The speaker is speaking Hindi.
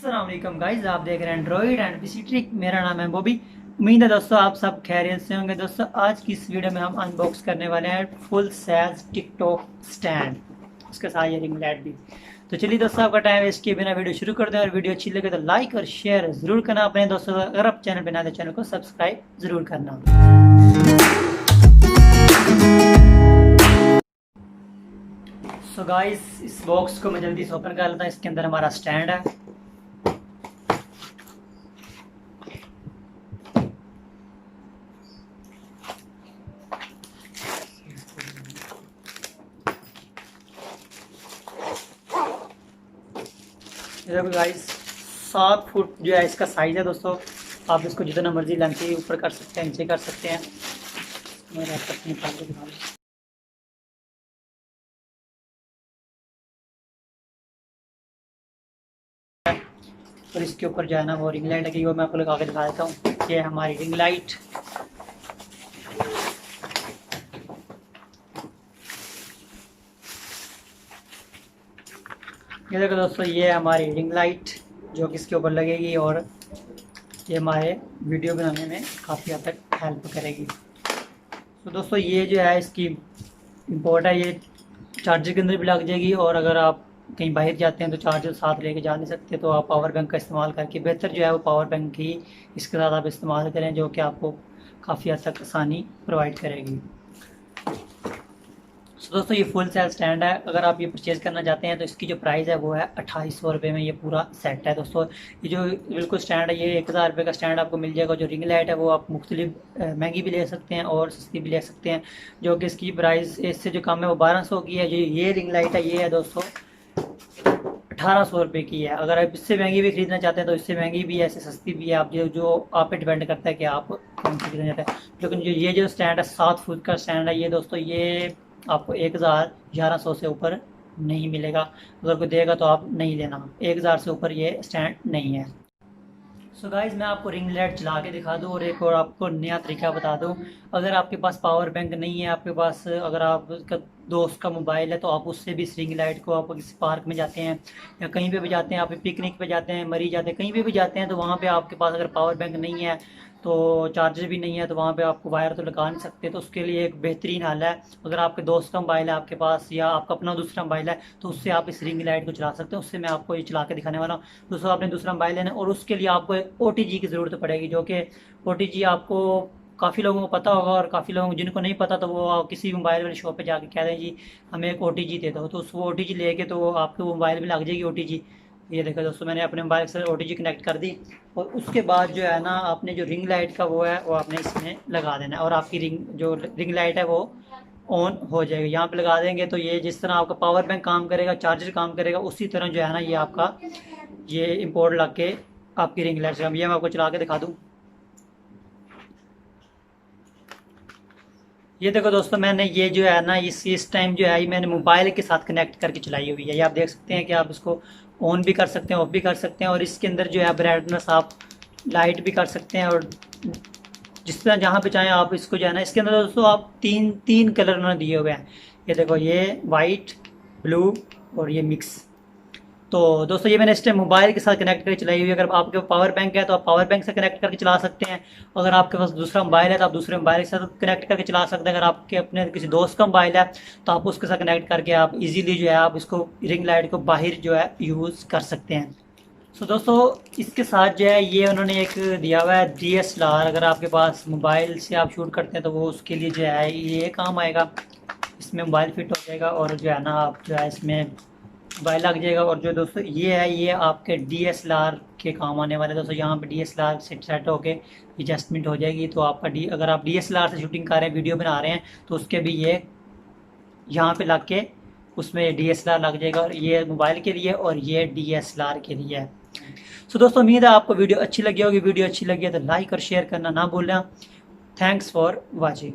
अस्सलाम वालेकुम गाइस, आप देख रहे हैं एंड्रॉइड एंड पीसी ट्रिक। मेरा नाम है बॉबी। उम्मीद है दोस्तों आप सब खैरियत से होंगे। दोस्तों आज की इस वीडियो में हम अनबॉक्स करने वाले हैं फुल साइज टिकटॉक स्टैंड, उसके साथ ये रिंग लाइट भी। तो चलिए दोस्तों, आपका टाइम वेस्ट किए बिना वीडियो शुरू करते हैं। और वीडियो अच्छी लगे तो लाइक और शेयर जरूर करना अपने दोस्तों को। अगर आप चैनल पर नए तो चैनल को सब्सक्राइब जरूर करना। सो गाइस, इस बॉक्स को मैं जल्दी से ओपन कर लेता हूँ। इसके अंदर हमारा स्टैंड है। देखो गाइस, 7 फुट जो है इसका साइज़ है दोस्तों। आप इसको जितना मर्जी लेंथी ऊपर कर सकते हैं, नीचे कर सकते हैं। मैं अपनी निकाल के दिखा दूँ। और इसके ऊपर जो है ना वो रिंग लाइट लगी, वो मैं आपको लगा के दिखा देता हूँ। ये है हमारी रिंग लाइट। ये देखो दोस्तों, ये है हमारी रिंग लाइट जो कि इसके ऊपर लगेगी और ये हमारे वीडियो बनाने में काफ़ी हद तक हेल्प करेगी। तो दोस्तों ये जो है इसकी इम्पोर्ट है, ये चार्जर के अंदर भी लग जाएगी। और अगर आप कहीं बाहर जाते हैं तो चार्जर साथ लेके जा नहीं सकते, तो आप पावर बैंक का इस्तेमाल करके बेहतर जो है वो पावर बैंक ही इसके साथ आप इस्तेमाल करें, जो कि आपको काफ़ी हद तक आसानी प्रोवाइड करेगी। तो दोस्तों ये फुल साइज स्टैंड है। अगर आप ये परचेज़ करना चाहते हैं तो इसकी जो प्राइस है वो है 2800 रुपये में ये पूरा सेट है दोस्तों। ये जो बिल्कुल स्टैंड है, ये 1000 रुपये का स्टैंड आपको मिल जाएगा। जो रिंग लाइट है वो आप मुख्तलिफ महंगी भी ले सकते हैं और सस्ती भी ले सकते हैं, जो कि इसकी प्राइस इससे जो कम है वो 1200 की है। जो ये रिंग लाइट है ये है दोस्तों 1800 रुपये की है। अगर आप इससे महंगी भी खरीदना चाहते हैं तो इससे महंगी भी है, इससे सस्ती भी है। आप जो आप पे डिपेंड करता है कि आप कौन सी खरीदना चाहते हैं। लेकिन जो स्टैंड है 7 फुट का स्टैंड है ये दोस्तों, ये आपको 1100 से ऊपर नहीं मिलेगा। अगर कोई देगा तो आप नहीं लेना, 1000 से ऊपर ये स्टैंड नहीं है। सो गाइज, मैं आपको रिंग लाइट चला के दिखा दूँ और एक और आपको नया तरीका बता दूँ। अगर आपके पास पावर बैंक नहीं है, आपके पास अगर आपका दोस्त का मोबाइल है, तो आप उससे भी इस रिंग लाइट को, आप किसी पार्क में जाते हैं या कहीं पे भी जाते हैं, आप पिकनिक पे जाते हैं, मरी जाते हैं, कहीं पे भी जाते हैं, तो वहाँ पे आपके पास अगर पावर बैंक नहीं है तो चार्जर भी नहीं है, तो वहाँ पे आपको वायर तो लगा नहीं सकते। तो उसके लिए एक बेहतरीन हल है। अगर आपके दोस्त का मोबाइल है आपके पास या आपका अपना दूसरा मोबाइल है तो उससे आप इस रिंग लाइट को चला सकते हैं। उससे मैं आपको ये चला के दिखाने वाला हूँ। दोस्तों आपने दूसरा मोबाइल लेना और उसके लिए आपको एक OTG की ज़रूरत पड़ेगी, जो कि OTG आपको काफ़ी लोगों को पता होगा और काफ़ी लोगों को जिनको नहीं पता तो वो किसी भी मोबाइल वाले शॉप पे जाके कह दें जी हमें एक OTG दे दो, तो उस वो OTG लेके तो आपके वो मोबाइल में लग जाएगी OTG। ये देखो दोस्तों, मैंने अपने मोबाइल से OTG कनेक्ट कर दी और उसके बाद जो है ना आपने जो रिंग लाइट का वो है वो आपने इसमें लगा देना है और आपकी रिंग लाइट है वो ऑन हो जाएगी। यहाँ पे लगा देंगे तो ये जिस तरह आपका पावर बैंक काम करेगा, चार्जर काम करेगा, उसी तरह जो है ना ये आपका ये इम्पोर्ट लग के आपकी रिंग लाइट से ये मैं आपको चला के दिखा दूँ। ये देखो दोस्तों, मैंने ये जो है ना इस टाइम जो है ये मैंने मोबाइल के साथ कनेक्ट करके चलाई हुई है। ये आप देख सकते हैं कि आप इसको ऑन भी कर सकते हैं, ऑफ भी कर सकते हैं। और इसके अंदर जो है ब्राइटनेस आप लाइट भी कर सकते हैं और जिस तरह जहाँ पे चाहें आप इसको जो है ना, इसके अंदर दोस्तों आप तीन तीन कलर उन्होंने दिए हुए हैं। ये देखो, ये वाइट, ब्लू और ये मिक्स। तो दोस्तों ये मैंने इस टाइम मोबाइल के साथ कनेक्ट करके चलाई हुई है। अगर आपके पावर बैंक है तो आप पावर बैंक से कनेक्ट करके चला सकते हैं। अगर आपके पास दूसरा मोबाइल है तो आप दूसरे मोबाइल के साथ कनेक्ट करके चला सकते हैं। अगर आपके अपने किसी दोस्त का मोबाइल है तो आप उसके साथ कनेक्ट करके आप इजीली जो है आप इसको रिंग लाइट को बाहर जो है यूज़ कर सकते हैं। सो दोस्तों इसके साथ जो है ये उन्होंने एक दिया हुआ है DSLR। अगर आपके पास मोबाइल से आप शूट करते हैं तो वो उसके लिए जो है ये काम आएगा। इसमें मोबाइल फिट हो जाएगा और जो है ना आप जो है इसमें मोबाइल लग जाएगा। और जो दोस्तों ये है ये आपके DSLR के काम आने वाले दोस्तों। यहाँ पे DSLR सेट होके एडजस्टमेंट हो जाएगी। तो आपका अगर आप DSLR से शूटिंग कर रहे हैं, वीडियो बना रहे हैं, तो उसके भी ये यहाँ पे लग के उसमें DSLR लग जाएगा। और ये मोबाइल के लिए और ये DSLR के लिए है। सो दोस्तों उम्मीद है आपको वीडियो अच्छी लगी होगी। वीडियो अच्छी लगी है तो लाइक और शेयर करना ना भूलना। Thanks for watching.